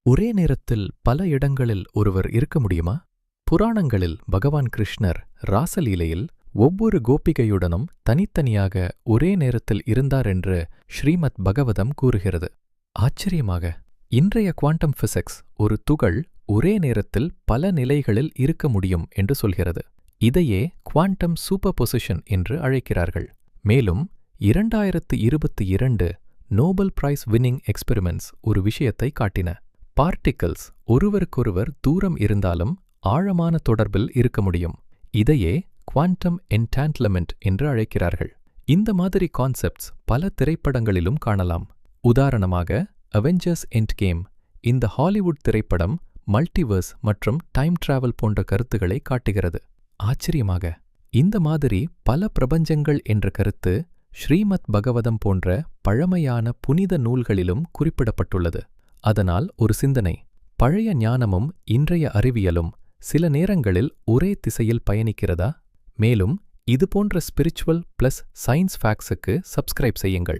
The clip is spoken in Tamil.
ஒரே நேரத்தில் பல இடங்களில் ஒருவர் இருக்க முடியுமா? புராணங்களில் பகவான் கிருஷ்ணர் ராசலீலையில் ஒவ்வொரு கோபிகையுடனும் தனித்தனியாக ஒரே நேரத்தில் இருந்தார் என்று ஸ்ரீமத் பகவதம் கூறுகிறது. ஆச்சரியமாக, இன்றைய குவாண்டம் பிசிக்ஸ் ஒரு துகள் ஒரே நேரத்தில் பல நிலைகளில் இருக்க முடியும் என்று சொல்கிறது. இதையே குவாண்டம் சூப்பர்பொசிஷன் என்று அழைக்கிறார்கள். மேலும் 2022 நோபல் பிரைஸ் வின்னிங் எக்ஸ்பெரிமெண்ட்ஸ் ஒரு விஷயத்தை காட்டின. பார்ட்டிகிள்ஸ் ஒருவருக்கொருவர் தூரம் இருந்தாலும் ஆழமான தொடர்பில் இருக்க முடியும். இதையே குவாண்டம் என்டான்ட்லமெண்ட் என்று அழைக்கிறார்கள். இந்த மாதிரி கான்செப்ட்ஸ் பல திரைப்படங்களிலும் காணலாம். உதாரணமாக அவெஞ்சர்ஸ் எண்ட்கேம். இந்த ஹாலிவுட் திரைப்படம் மல்டிவர்ஸ் மற்றும் டைம் டிராவல் போன்ற கருத்துக்களை காட்டுகிறது. ஆச்சரியமாக, இந்த மாதிரி பல பிரபஞ்சங்கள் என்ற கருத்து ஸ்ரீமத் பகவதம் போன்ற பழமையான புனித நூல்களிலும் குறிப்பிடப்பட்டுள்ளது. அதனால் ஒரு சிந்தனை, பழைய ஞானமும் இன்றைய அறிவியலும் சில நேரங்களில் ஒரே திசையில் பயணிக்கிறதா? மேலும் இதுபோன்ற ஸ்பிரிச்சுவல் ப்ளஸ் சயின்ஸ் ஃபேக்ட்ஸுக்கு சப்ஸ்கிரைப் செய்யுங்கள்.